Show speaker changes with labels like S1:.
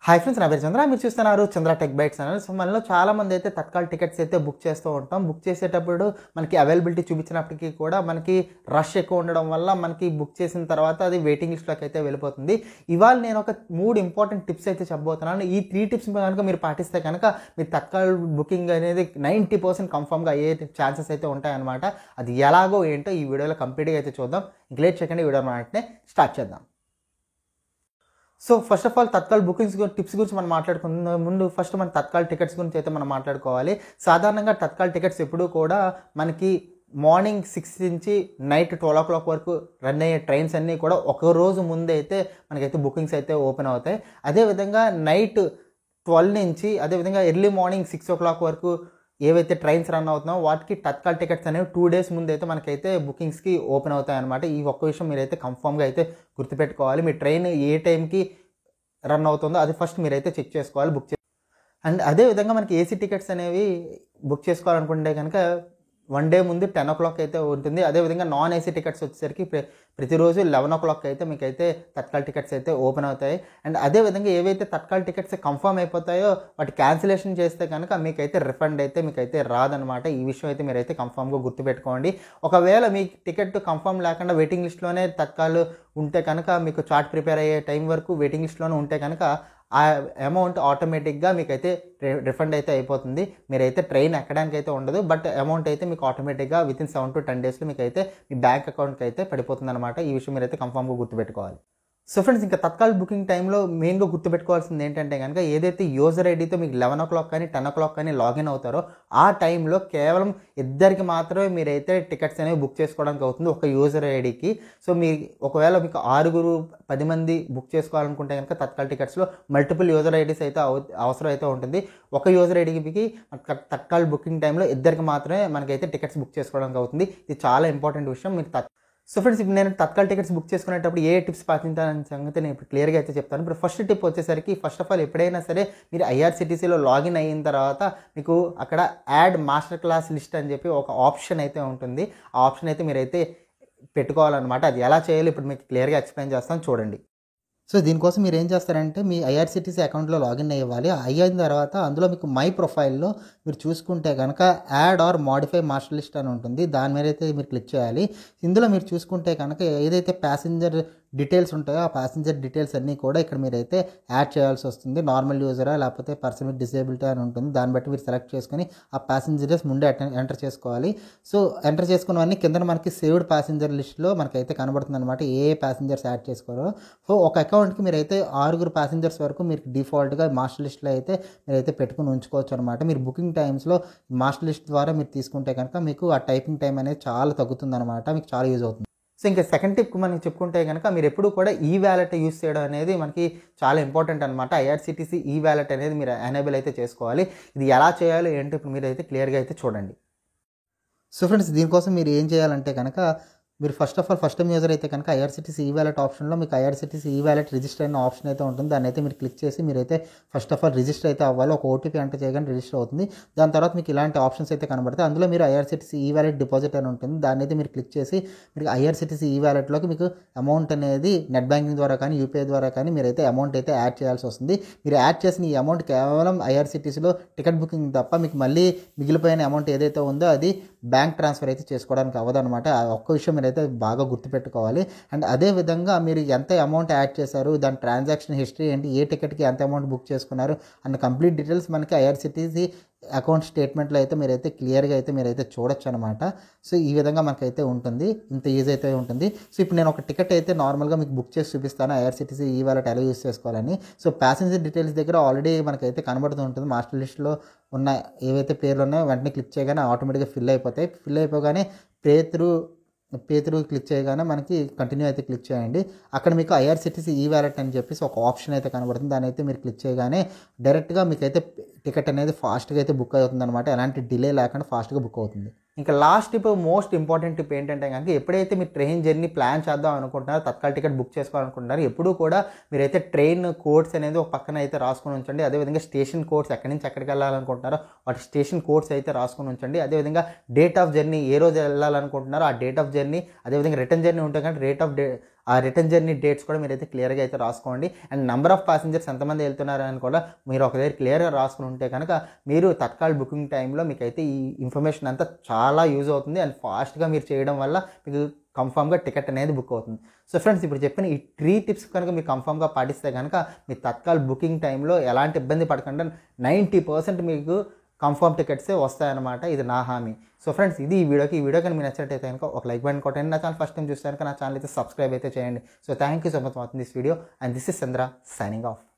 S1: Hi friends, నా పేరు చంద్ర. మీరు చూస్తున్నారు చంద్ర టెక్ బైట్స్ ఛానల్. సో మనలో చాలామంది అయితే తత్కాల్ టికెట్స్ అయితే బుక్ చేస్తూ ఉంటాం. బుక్ చేసేటప్పుడు మనకి అవైలబిలిటీ చూపించినప్పటికీ కూడా మనకి రష్ ఎక్కువ ఉండడం వల్ల మనకి బుక్ చేసిన తర్వాత అది వెయిటింగ్ లిస్ట్లోకి అయితే వెళ్ళిపోతుంది. ఇవాళ నేను ఒక 3 ఇంపార్టెంట్ టిప్స్ అయితే చెప్పబోతున్నాను. ఈ 3 టిప్స్ కనుక మీరు పాటిస్తే కనుక మీ తత్కాల్ బుకింగ్ అనేది 90% కన్ఫర్మ్గా అయ్యే ఛాన్సెస్ అయితే ఉంటాయన్నమాట. అది ఎలాగో ఏంటో ఈ వీడియోలో కంప్లీట్గా అయితే చూద్దాం. ఇంక లేట్ చేయకుండా ఈ వీడియో వెంటనే స్టార్ట్ చేద్దాం. So first of all Tatkal bookings tips గురించి మనం మాట్లాడుకున్న ముందు ఫస్ట్ మన తత్కాల్ టికెట్స్ గురించి అయితే మనం మాట్లాడుకోవాలి. సాధారణంగా తత్కాల్ టికెట్స్ ఎప్పుడూ కూడా మనకి మార్నింగ్ 6 నుంచి నైట్ 12 o'clock వరకు రన్ అయ్యే ట్రైన్స్ అన్నీ కూడా ఒక రోజు ముందే అయితే మనకైతే బుకింగ్స్ అయితే ఓపెన్ అవుతాయి. అదేవిధంగా నైట్ 12 నుంచి అదేవిధంగా ఎర్లీ మార్నింగ్ 6 o'clock వరకు ఏవైతే ట్రైన్స్ రన్ అవుతున్నాయో వాటికి తత్కాల్ టికెట్స్ అనేవి 2 days ముందు అయితే మనకైతే బుకింగ్స్కి ఓపెన్ అవుతాయి అనమాట. ఈ ఒక్క విషయం మీరైతే కన్ఫామ్గా అయితే గుర్తుపెట్టుకోవాలి. మీ ట్రైన్ ఏ టైంకి రన్ అవుతుందో అది ఫస్ట్ మీరైతే చెక్ చేసుకోవాలి బుక్ అండ్ అదేవిధంగా మనకి ఏసీ టికెట్స్ అనేవి బుక్ చేసుకోవాలనుకుంటే కనుక 1 day ముందు 10 o'clock అయితే ఉంటుంది. అదేవిధంగా నాన్ ఏసీ టికెట్స్ వచ్చేసరికి ప్రతిరోజు 11 o'clock అయితే మీకైతే తత్కాల్ టికెట్స్ అయితే ఓపెన్ అవుతాయి. అండ్ అదేవిధంగా ఏవైతే తత్కాల్ టికెట్స్ కన్ఫర్మ్ అయిపోతాయో వాటి క్యాన్సిలేషన్ చేస్తే కనుక మీకైతే రిఫండ్ అయితే మీకైతే రాదనమాట. ఈ విషయం అయితే మీరైతే కన్ఫర్మ్గా గుర్తుపెట్టుకోండి. ఒకవేళ మీ టికెట్ కన్ఫర్మ్ లేకుండా వెయిటింగ్ లిస్ట్లోనే తత్కాల్ ఉంటే కనుక మీకు చార్ట్ ప్రిపేర్ అయ్యే టైం వరకు వెయిటింగ్ లిస్ట్లోనే ఉంటే కనుక ఆ అమౌంట్ ఆటోమేటిక్గా మీకైతే రిఫండ్ అయితే అయిపోతుంది. మీరైతే ట్రైన్ ఎక్కడానికి అయితే ఉండదు, బట్ అమౌంట్ అయితే మీకు ఆటోమేటిక్గా వితిన్ 7 to 10 daysలో మీకైతే మీ బ్యాంక్ అకౌంట్కి అయితే పడిపోతుంది అనమాట. ఈ విషయం మీరైతే కన్ఫర్మ్గా గుర్తుపెట్టుకోవాలి. సో ఫ్రెండ్స్, ఇంకా తత్కాల్ బుకింగ్ టైంలో మెయిన్గా గుర్తుపెట్టుకోవాల్సింది ఏంటంటే కనుక ఏదైతే యూజర్ ఐడితో మీకు 11 o'clock కానీ 10 o'clock కానీ లాగిన్ అవుతారో ఆ టైంలో కేవలం ఇద్దరికి మాత్రమే మీరైతే టికెట్స్ అనేవి బుక్ చేసుకోవడానికి అవుతుంది ఒక యూజర్ ఐడికి. సో మీ ఒకవేళ మీకు 6 10 మంది బుక్ చేసుకోవాలనుకుంటే కనుక తత్కాల్ టికెట్స్లో మల్టిపుల్ యూజర్ ఐడీస్ అయితే అవసరం అయితే ఉంటుంది. ఒక యూజర్ ఐడికి తత్కాల్ బుకింగ్ టైంలో ఇద్దరికి మాత్రమే మనకైతే టికెట్స్ బుక్ చేసుకోవడానికి అవుతుంది. ఇది చాలా ఇంపార్టెంట్ విషయం. మీరు సో ఫ్రెండ్స్, ఇప్పుడు నేను తత్కాల్ టికెట్స్ బుక్ చేసుకునేటప్పుడు ఏ టిప్స్ పాటించాలనే సంగతి నేను ఇప్పుడు క్లియర్గా అయితే చెప్తాను. ఇప్పుడు ఫస్ట్ టిప్ వచ్చేసరికి ఫస్ట్ ఆఫ్ ఆల్ ఎప్పుడైనా సరే మీరు ఐఆర్సిటీసీలో లాగిన్ అయిన తర్వాత మీకు అక్కడ యాడ్ మాస్టర్ క్లాస్ లిస్ట్ అని చెప్పి ఒక ఆప్షన్ అయితే ఉంటుంది. ఆ ఆప్షన్ అయితే మీరైతే పెట్టుకోవాలన్నమాట. అది ఎలా చేయాలో ఇప్పుడు మీకు క్లియర్గా ఎక్స్ప్లెయిన్ చేస్తాను, చూడండి. సో దీనికోసం మీరు ఏం చేస్తారంటే మీ ఐఆర్సిటీసీ అకౌంట్లో లాగిన్ అయ్యాలి. అయిన తర్వాత అందులో మీకు మై ప్రొఫైల్లో మీరు చూసుకుంటే కనుక add are modify master list అని ఉంటుంది. దాని మీద అయితే మీరు క్లిక్ చేయాలి. ఇందులో మీరు చూసుకుంటే కనుక ఏదైతే ప్యాసింజర్ డీటెయిల్స్ ఉంటాయో ఆ ప్యాసింజర్ డీటెయిల్స్ అన్నీ కూడా ఇక్కడ మీరైతే యాడ్ చేయాల్సి వస్తుంది. నార్మల్ యూజరా లేకపోతే పర్సన్ విత్ డిసేబిలిటీ అని ఉంటుంది. దాన్ని బట్టి మీరు సెలెక్ట్ చేసుకొని ఆ ప్యాసింజర్స్ ముందే ఎంటర్ చేసుకోవాలి. సో ఎంటర్ చేసుకున్నవన్నీ కింద మనకి సేవ్డ్ ప్యాసింజర్ లిస్ట్లో మనకైతే కనబడుతుంది అనమాట, ఏ ప్యాసింజర్స్ యాడ్ చేసుకోరో. సో ఒక అకౌంట్కి మీరైతే 6 ప్యాసింజర్స్ వరకు మీరు డిఫాల్ట్గా మాస్టర్ లిస్ట్లో అయితే మీరైతే పెట్టుకుని ఉంచుకోవచ్చు అనమాట. మీరు బుకింగ్ టైమ్స్లో మాస్టర్ లిస్ట్ ద్వారా మీరు తీసుకుంటే కనుక మీకు ఆ టైపింగ్ టైం అనేది చాలా తగ్గుతుంది అనమాట, మీకు చాలా యూజ్ అవుతుంది. సో ఇంకా సెకండ్ టిప్ మనం చెప్పుకుంటే కనుక మీరు ఎప్పుడు కూడా ఈ వ్యాలెట్ యూస్ చేయడం అనేది మనకి చాలా ఇంపార్టెంట్ అనమాట. ఐఆర్సిటీసీ ఈ వ్యాలెట్ అనేది మీరు ఎనేబుల్ అయితే చేసుకోవాలి. ఇది ఎలా చేయాలో ఏంటో ఇప్పుడు మీరు అయితే క్లియర్గా అయితే చూడండి. సో ఫ్రెండ్స్, దీనికోసం మీరు ఏం చేయాలంటే కనుక మీరు first of all first time user అయితే కనుక ఐఆర్సిటీసీ ఈ వ్యాలెట్ ఆప్షన్లో మీకు ఐఆర్సిటీసీ ఈ వ్యాలెట్ రిజిస్టర్ అయిన ఆప్షన్ అయితే ఉంటుంది. దాన్ని అయితే మీరు క్లిక్ చేసి మీరైతే ఫస్ట్ ఆఫ్ ఆల్ రిజిస్టర్ అయితే అవ్వాలి. ఒక ఓటీపీ ఎంటర్ చేయగానే రిజిస్టర్ అవుతుంది. దాని తర్వాత మీకు ఇలాంటి ఆప్షన్స్ అయితే కనబడతాయి. అందులో మీరు ఐఆర్సిటీసీ ఈ వ్యాలెట్ డిపాజిట్ అని ఉంటుంది. దాన్ని అయితే మీరు క్లిక్ చేసి మీరు ఐఆర్సిటీసీ ఈ వ్యాలెట్లోకి మీకు అమౌంట్ అనేది నెట్ బ్యాంకింగ్ ద్వారా కానీ యూపీఐ ద్వారా కానీ మీరైతే అమౌంట్ అయితే యాడ్ చేయాల్సి వస్తుంది. మీరు యాడ్ చేసిన ఈ అమౌంట్ కేవలం ఐఆర్సిటీసీలో టికెట్ బుకింగ్ తప్ప మీకు మళ్ళీ మిగిలిపోయిన అమౌంట్ ఏదైతే ఉందో అది బ్యాంక్ ట్రాన్స్ఫర్ అయితే చేసుకోవడానికి అవ్వదనమాట. ఆ ఒక్క విషయం మీరైతే బాగా గుర్తుపెట్టుకోవాలి. అండ్ అదేవిధంగా మీరు ఎంత అమౌంట్ యాడ్ చేశారు, దాని ట్రాన్సాక్షన్ హిస్టరీ ఏంటి, ఏ టికెట్కి ఎంత అమౌంట్ బుక్ చేసుకున్నారు అన్న కంప్లీట్ డీటెయిల్స్ మనకి ఐఆర్సిటీసీ అకౌంట్ స్టేట్మెంట్లో అయితే మీరైతే క్లియర్గా అయితే మీరైతే చూడొచ్చు అనమాట. సో ఈ విధంగా మనకైతే ఉంటుంది, ఇంత ఈజీ అయితే ఉంటుంది. సో ఇప్పుడు నేను ఒక టికెట్ అయితే నార్మల్గా మీకు బుక్ చేసి చూపిస్తాను ఐఆర్సిటీసీ ఈ వ్యాలెట్ ఎలా యూస్ చేసుకోవాలని. సో ప్యాసింజర్ డీటెయిల్స్ దగ్గర ఆల్రెడీ మనకైతే కనబడుతూ ఉంటుంది. మాస్టర్ లిస్ట్లో ఉన్న ఏవైతే పేర్లు ఉన్నాయో వెంటనే క్లిక్ చేయగానే ఆటోమేటిక్గా ఫిల్ అయిపోతాయి. ఫిల్ అయిపోగానే పేతురు క్లిక్ చేయగానే మనకి కంటిన్యూ అయితే క్లిక్ చేయండి. అక్కడ మీకు ఐఆర్సిటీసీ ఈ వ్యాలెట్ అని చెప్పేసి ఒక ఆప్షన్ అయితే కనబడుతుంది. దాని అయితే మీరు క్లిక్ చేయగానే డైరెక్ట్గా మీకైతే టికెట్ అనేది ఫాస్ట్గా అయితే బుక్ అవుతుంది అనమాట. ఎలాంటి డిలే లేకుండా ఫాస్ట్గా బుక్ అవుతుంది. ఇంకా last tip, most important tip ఏంటంటే కనుక ఎప్పుడైతే మీరు ట్రైన్ జర్నీ ప్లాన్ చేద్దాం అనుకుంటున్నారో, తత్కాల్ టికెట్ బుక్ చేసుకోవాలనుకుంటున్నారు, ఎప్పుడూ కూడా మీరైతే ట్రైన్ కోడ్స్ అనేది ఒక పక్కన అయితే రాసుకొని ఉంచండి. అదేవిధంగా స్టేషన్ కోడ్స్ ఎక్కడి నుంచి ఎక్కడికి వెళ్ళాలనుకుంటున్నారో వాటి స్టేషన్ కోడ్స్ అయితే రాసుకొని ఉంచండి. అదేవిధంగా డేట్ ఆఫ్ జర్నీ ఏ రోజు వెళ్ళాలనుకుంటున్నారో ఆ డేట్ ఆఫ్ జర్నీ, అదేవిధంగా రిటర్న్ జర్నీ ఉంటే కానీ ఆ రిటర్న్ జర్నీ డేట్స్ కూడా మీరైతే క్లియర్గా అయితే రాసుకోండి. అండ్ నెంబర్ ఆఫ్ ప్యాసింజర్స్ ఎంతమంది వెళ్తున్నారు అని కూడా మీరు ఒక దగ్గర క్లియర్గా రాసుకుని ఉంటే కనుక మీరు తత్కాల్ బుకింగ్ టైంలో మీకైతే ఈ ఇన్ఫర్మేషన్ అంతా చాలా యూజ్ అవుతుంది. అండ్ ఫాస్ట్గా మీరు చేయడం వల్ల మీకు కన్ఫామ్గా టికెట్ అనేది బుక్ అవుతుంది. సో ఫ్రెండ్స్, ఇప్పుడు చెప్పిన ఈ 3 టిప్స్ కనుక మీరు కన్ఫామ్గా పాటిస్తే కనుక మీ తత్కాల్ బుకింగ్ టైంలో ఎలాంటి ఇబ్బంది పడకుండా 90% మీకు కన్ఫర్మ్ టికెట్సే వస్తాయన్నమాట. ఇది నా హామీ. సో ఫ్రెండ్స్, ఇది ఈ వీడియో కానీ మీరు నచ్చినట్టయితే కనుక ఒక లైక్ బటన్ కొట్టండి. నా ఛానల్ ఫస్ట్ టైం చూస్తే కనుక నా ఛానల్ అయితే సబ్స్క్రైబ్ అయితే చేయండి. So thank you so much watching this video and this is Chandra signing off.